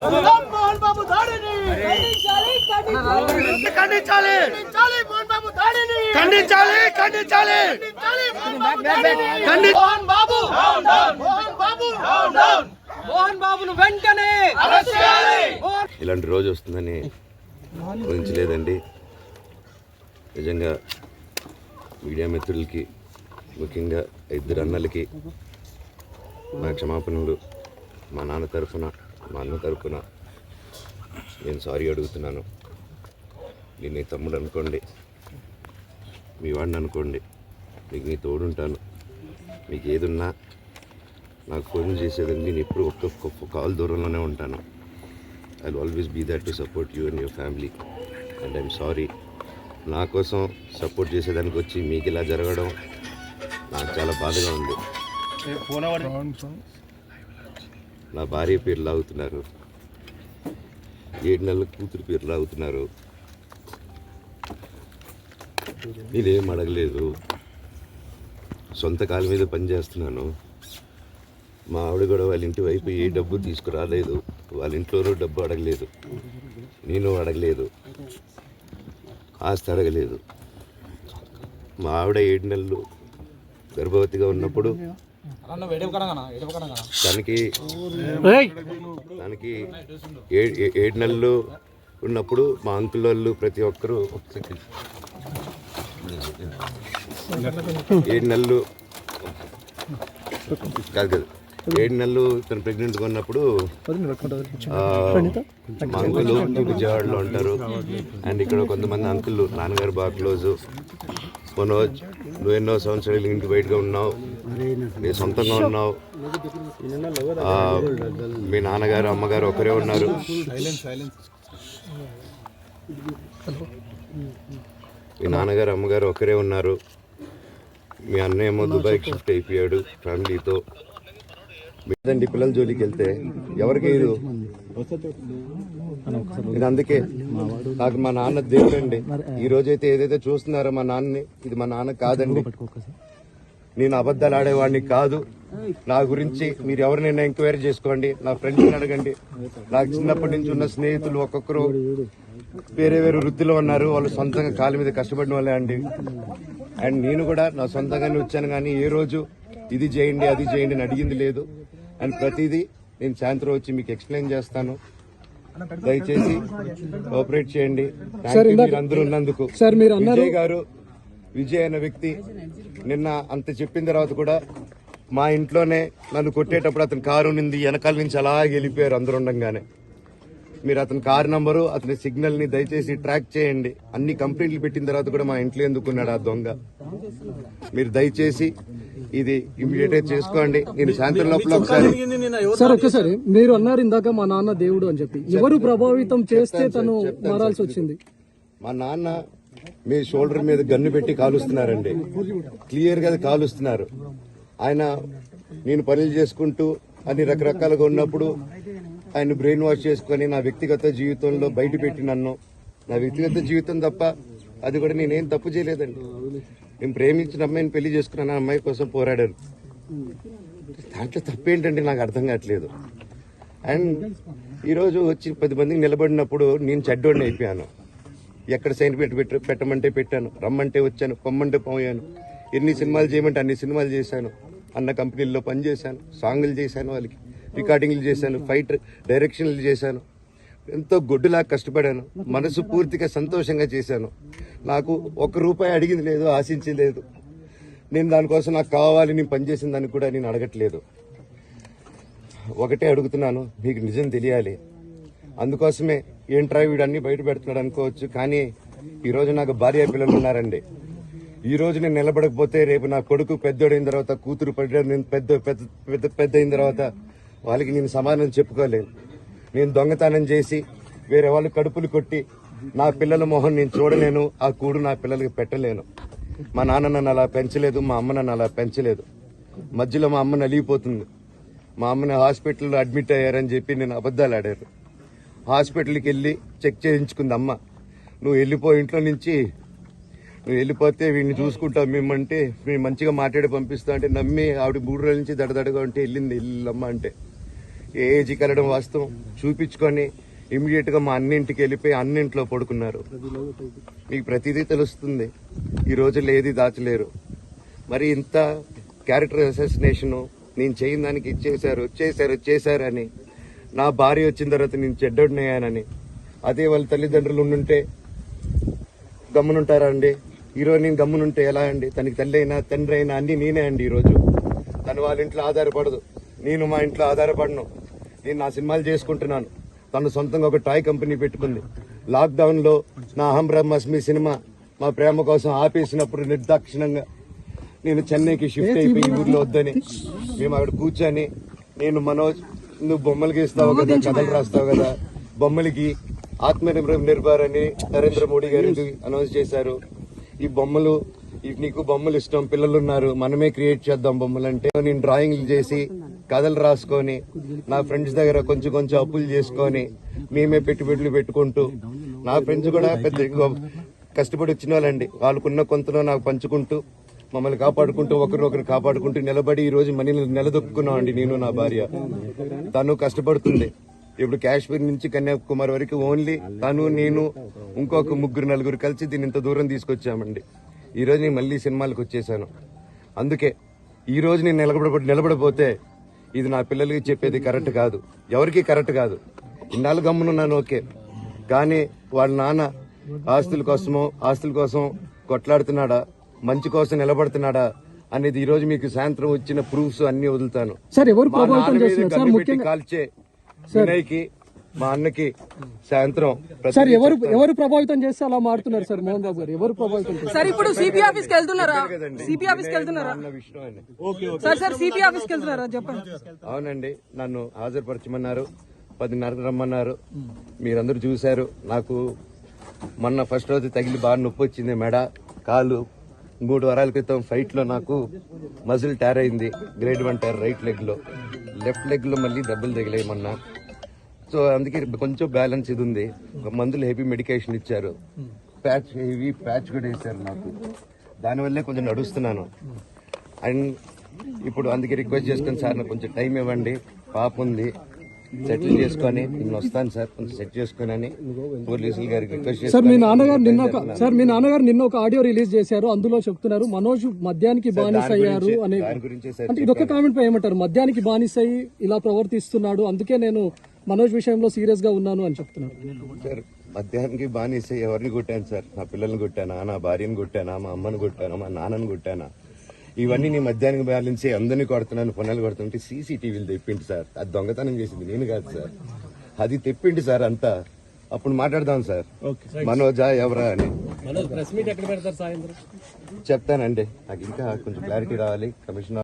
మోహన్ బాబు దాడిని ఖండించాలి. మోహన్ బాబు దాడిని ఖండించాలి. మోహన్ బాబు మోహన్ బాబును వెంటనే ఇలాంటి రోజు వస్తుందని ఊహించలేదండి. నిజంగా మీడియా మిత్రులకి, ముఖ్యంగా ఇద్దరు అన్నలకి నా క్షమాపణలు. మా నాన్న తరఫున, మా అన్న తరఫున నేను సారీ అడుగుతున్నాను. నేను నీ తమ్ముడు అనుకోండి, మీ వాడిని అనుకోండి, మీకు నీ తోడుంటాను. మీకు ఏదున్నా నాకు ఫోన్ చేసేదండి. నేను ఎప్పుడు ఒక్క కాల్ దూరంలోనే ఉంటాను. I will always be there to support you and your family. And I'm sorry, నా కోసం సపోర్ట్ చేసేదానికి వచ్చి మీకు ఇలా జరగడం నాకు చాలా బాధగా ఉంది. నా భార్య పేరు లాగుతున్నారు, 7 నెలల కూతురు పేరు లాగుతున్నారు. నేనేం అడగలేదు, సొంత కాళ్ళ మీద పనిచేస్తున్నాను. మా ఆవిడ కూడా వాళ్ళ ఇంటి వైపు ఏ డబ్బు తీసుకురాలేదు, వాళ్ళ ఇంట్లోనూ డబ్బు అడగలేదు, నేను అడగలేదు, ఆస్తి అడగలేదు. మా ఆవిడ 7 నెలలు గర్భవతిగా ఉన్నప్పుడు తనకి 7 నెలలు ఉన్నప్పుడు మా అంకుల్ వాళ్ళు ప్రతి ఒక్కరూ 7 నెలలు కాదు 7 నెలలు తను ప్రెగ్నెంట్గా ఉన్నప్పుడు మా అంకుల్ విజయవాడలో ఉంటారు. అండ్ ఇక్కడ కొంతమంది అంకుల్ నాన్నగారు బాగా క్లోజు. మనోజ్, నువ్వు ఎన్నో సంవత్సరాలు ఇంటి బయటగా ఉన్నావు, నీ సొంతంగా ఉన్నావు. మీ నాన్నగారు అమ్మగారు ఒకరే ఉన్నారు. మీ నాన్నగారు అమ్మగారు ఒకరే ఉన్నారు. మీ అన్నయ్య ఏమో దుబాయ్కి షిఫ్ట్ అయిపోయాడు ఫ్యామిలీతో. మీదండి పిల్లల జోలికి వెళ్తే ఎవరికి ఇది? నేను అందుకే నాకు మా నాన్న దేవుడండి. ఈ రోజైతే ఏదైతే చూస్తున్నారో మా నాన్నని, ఇది మా నాన్న కాదండి. నేను అబద్ధాలు ఆడేవాడిని కాదు. నా గురించి మీరు ఎవరినైనా ఎంక్వైరీ చేసుకోండి, నా ఫ్రెండ్స్ని అడగండి. నాకు చిన్నప్పటి నుంచి ఉన్న స్నేహితులు ఒక్కొక్కరు వేరే వేరే వృత్తిలో ఉన్నారు. వాళ్ళు సొంతంగా కాళ్ళ మీద కష్టపడిన వాళ్ళే అండి. అండ్ నేను కూడా నా సొంతంగానే వచ్చాను, కానీ ఏ రోజు ఇది చేయండి అది చేయండి అని అడిగింది లేదు. అండ్ ప్రతిదీ నేను సాయంత్రం వచ్చి మీకు ఎక్స్ప్లెయిన్ చేస్తాను. దయచేసి కోఆపరేట్ చేయండి. అందరూ ఉన్నందుకు. విజయ్ అనే వ్యక్తి నిన్న అంత చెప్పిన తర్వాత కూడా మా ఇంట్లోనే నన్ను కొట్టేటప్పుడు అతని కారు ఉంది, వెనకాల నుంచి అలా వెళ్ళిపోయారు అందరూ ఉండగానే. మీరు అతని కారు నంబరు, అతని సిగ్నల్ ని దయచేసి ట్రాక్ చేయండి. అన్ని కంప్లైంట్లు పెట్టిన తర్వాత కూడా మా ఇంట్లో ఎందుకున్నాడు ఆ దొంగ? మీరు దయచేసి ఇది ఇమీడియట్ గా చేసుకోండి. నేను సాయంత్రం లోపల ఒకసారి మీరు అన్నారు ఇందాక మా నాన్న దేవుడు అని చెప్పి, ఎవరు ప్రభావితం చేస్తే తను మారాల్సి వచ్చింది? మా నాన్న మీ షోల్డర్ మీద గన్ను పెట్టి కాలుస్తున్నారండి, క్లియర్ గా కాలుస్తున్నారు. ఆయన నేను పనులు చేసుకుంటూ అన్ని రకరకాలుగా ఉన్నప్పుడు ఆయన బ్రెయిన్ వాష్ చేసుకుని నా వ్యక్తిగత జీవితంలో బయట పెట్టి నన్ను, నా వ్యక్తిగత జీవితం తప్ప అది కూడా నేనేం తప్పు చేయలేదండి. నేను ప్రేమించిన అమ్మాయిని పెళ్లి చేసుకున్నాను, ఆ అమ్మాయి కోసం పోరాడాను. దాంట్లో తప్పేంటంటే నాకు అర్థం కావట్లేదు. అండ్ ఈరోజు వచ్చి 10 మందికి నిలబడినప్పుడు నేను చెడ్డోడిని అయిపోయాను. ఎక్కడ సైన్ పెట్టమంటే పెట్టాను, రమ్మంటే వచ్చాను, పొమ్మంటే పోయాను. ఎన్ని సినిమాలు చేయమంటే అన్ని సినిమాలు చేశాను. అన్న కంపెనీల్లో పనిచేశాను, సాంగులు చేశాను, వాళ్ళకి రికార్డింగ్లు చేశాను, ఫైట్ డైరెక్షన్లు చేశాను. ఎంతో గొడ్డులా కష్టపడాను, మనసు పూర్తిగా సంతోషంగా చేశాను. నాకు ₹1 అడిగింది లేదు, ఆశించలేదు. నేను దానికోసం నాకు కావాలి, నేను పనిచేసిన దాన్ని కూడా నేను అడగట్లేదు. ఒకటే అడుగుతున్నాను, మీకు నిజం తెలియాలి. అందుకోసమే ఏంట్రా వీడు అన్ని బయట పెడుతున్నాడు అనుకోవచ్చు, కానీ ఈరోజు నాకు భార్య పిల్లలు ఉన్నారండి. ఈ రోజు నేను నిలబడకపోతే రేపు నా కొడుకు పెద్దోడైన తర్వాత, కూతురు నేను పెద్ద అయిన తర్వాత వాళ్ళకి నేను సమాధానం చెప్పుకోలేను. నేను దొంగతనం చేసి వేరే వాళ్ళు కడుపులు కొట్టి నా పిల్లల మొహం నేను చూడలేను, ఆ కూడు నా పిల్లలకి పెట్టలేను. మా నాన్న నన్ను అలా పెంచలేదు, మా అమ్మ నన్ను అలా పెంచలేదు. మధ్యలో మా అమ్మ నలిగిపోతుంది. మా అమ్మని హాస్పిటల్లో అడ్మిట్ అయ్యారని చెప్పి నేను అబద్ధాలు ఆడారు. హాస్పిటల్కి వెళ్ళి చెక్ చేయించుకుంది అమ్మ. నువ్వు వెళ్ళిపో ఇంట్లో నుంచి, నువ్వు వెళ్ళిపోతే వీడిని చూసుకుంటావు మేమంటే, మేము మంచిగా మాట్లాడి పంపిస్తా అంటే నమ్మి ఆవిడ 3 రోజుల నుంచి దడదడగా ఉంటే వెళ్ళింది అమ్మ అంటే. ఏజీకి వెళ్ళడం వాస్తవం చూపించుకొని ఇమీడియట్ గా మా అన్నింటికి వెళ్ళిపోయి అన్నింట్లో పడుకున్నారు. మీకు ప్రతిదీ తెలుస్తుంది. ఈ రోజుల్లో ఏది దాచలేరు. మరి ఇంత క్యారెక్టర్ అసాసినేషన్ నేను చేయని దానికి చేశారు అని నా భార్య వచ్చిన తర్వాత నేను చెడ్డోడినయ్యానని అదే వాళ్ళ తల్లిదండ్రులు ఉండుంటే గమ్మునుంటారా అండి? ఈరోజు నేను గమ్మునుంటే ఎలా అండి? తనకి తల్లి అయినా తండ్రి అయినా అన్ని నేనే అండి. ఈరోజు తను వాళ్ళ ఇంట్లో ఆధారపడదు, నేను మా ఇంట్లో ఆధారపడను. నేను నా సినిమాలు చేసుకుంటున్నాను. తను సొంతంగా ఒక టాయ్ కంపెనీ పెట్టుకుంది. లాక్డౌన్ లో నా అహం బ్రహ్మస్మి సినిమా మా ప్రేమ కోసం ఆపేసినప్పుడు నిర్దాక్షిణంగా నేను చెన్నైకి షిఫ్ట్ అయిపోయి ఊర్లో వద్దని మేము అక్కడ కూర్చొని నేను మనోజ్ నువ్వు బొమ్మలు గీస్తావు కదా, కథలు రాస్తావు కదా, బొమ్మలకి ఆత్మనిర్భర్ అని నరేంద్ర మోడీ గారు అనౌన్స్ చేశారు. ఈ బొమ్మలు నీకు బొమ్మలు ఇష్టం, పిల్లలు ఉన్నారు, మనమే క్రియేట్ చేద్దాం బొమ్మలు అంటే నేను డ్రాయింగ్లు చేసి కథలు రాసుకొని నా ఫ్రెండ్స్ దగ్గర కొంచెం అప్పులు చేసుకొని మేమే పెట్టుబడులు పెట్టుకుంటూ నా ఫ్రెండ్స్ కూడా పెద్ద కష్టపడి వచ్చిన వాళ్ళండి. వాళ్ళకున్న కొంతలో నాకు పంచుకుంటూ మమ్మల్ని కాపాడుకుంటూ ఒకరినొకరు కాపాడుకుంటూ నిలబడి ఈ రోజు మనీని నిలదొక్కున్నాం అండి. నేను నా భార్య తను కష్టపడుతుంది. ఇప్పుడు కాశ్మీర్ నుంచి కన్యాకుమారి వరకు ఓన్లీ తను నేను ఇంకొక 3-4 కలిసి దీన్ని ఇంత దూరం తీసుకొచ్చామండి. ఈ రోజు నేను మళ్ళీ సినిమాలకు వచ్చేసాను. అందుకే ఈ రోజు నేను నిలబడపోతే ఇది నా పిల్లలకి చెప్పేది కరెక్ట్ కాదు, ఎవరికి కరెక్ట్ కాదు. ఇన్నాళ్ళు గమ్మునున్నాను ఓకే, కానీ వాళ్ళ నాన్న ఆస్తుల కోసం కొట్లాడుతున్నాడా, మంచి కోసం నిలబడుతున్నాడా అనేది ఈ రోజు మీకు సాయంత్రం వచ్చిన ప్రూఫ్స్ అన్ని వదులుతాను. సార్ ఎవరు మా నాన్న మీద గన్ను పెట్టి కాల్చే వినయ్కి మా అన్నకి సాయంత్రం సార్ ఎవరు ప్రభావితం చేస్తే అలా మారుతున్నారు సార్ మోహన్ బాబు గారు? ఎవరు ప్రభావితం చేస్తారు సార్? ఇప్పుడు సిపి ఆఫీస్కి వెళ్తున్నారా? సిపి ఆఫీస్కి వెళ్తున్నారా అన్న విషయం అని. సార్ సిపి ఆఫీస్కి వెళ్తున్నారా చెప్పండి. అవునండి, నన్ను హాజరుపరచమన్నారు, 10:30 రమ్మన్నారు. మీరందరూ చూశారు. నాకు మొన్న ఫస్ట్ రోజు తగిలి బాగా నొప్పి వచ్చింది, మెడ కాలు. 3 వారాల క్రితం ఫైట్ లో నాకు మజిల్ టైర్ అయింది, గ్రేడ్ 1 టైర్ రైట్ లెగ్ లో. లెఫ్ట్ లెగ్ లో మళ్ళీ దెబ్బలు తగిలాయి మొన్న. సో అందుకే కొంచెం బ్యాలెన్స్ ఇది ఉంది. మందులు హెవీ మెడికేషన్ ఇచ్చారు, హెవీ ప్యాచ్ కూడా వేశారు నాకు. దానివల్లే కొంచెం నడుస్తున్నాను. అండ్ ఇప్పుడు అందుకే రిక్వెస్ట్ చేసుకుని సార్ నాకు కొంచెం టైం ఇవ్వండి, పాప ఉంది, సెటిల్ చేసుకొని నేను వస్తాను సార్, కొంచెం సెట్ చేసుకుని అని పోలీసుల గారికి రిక్వెస్ట్ సార్ మీ నాన్నగారు చేస్తాను. నిన్న ఒక ఆడియో రిలీజ్ చేశారు. అందులో చెప్తున్నారు మనోజ్ మద్యానికి బానిస అయ్యారు అని. దాని గురించే సార్ అంటే ఇదొక కామెంట్ పై ఏమంటారు? మద్యానికి బానిస అయ్యి ఇలా ప్రవర్తిస్తున్నాడు, అందుకే నేను మనోజ్ విషయంలో సీరియస్ గా ఉన్నాను అని చెప్తున్నారు. సార్ మద్యానికి బానిస ఎవరిని కొట్టాను సార్? నా పిల్లల్ని కొట్టానా, నా భార్యను కొట్టానా, మా అమ్మని కొట్టానా, మా నాన్నని కొట్టానా? ఇవన్నీ నీ మద్యానికి బ్యాలెన్స్ అందరినీ కొడుతున్నాను, పనులు కొడుతుంటే సీసీటీవీలు తెప్పిండి సార్. అది దొంగతనం చేసింది నేను కాదు సార్, అది తెప్పిండి సార్ అంతా. అప్పుడు మాట్లాడదాం సార్ మనోజా ఎవరా అని. చెప్తానండి, నాకు ఇంకా కొంచెం క్లారిటీ రావాలి. కమిషనర్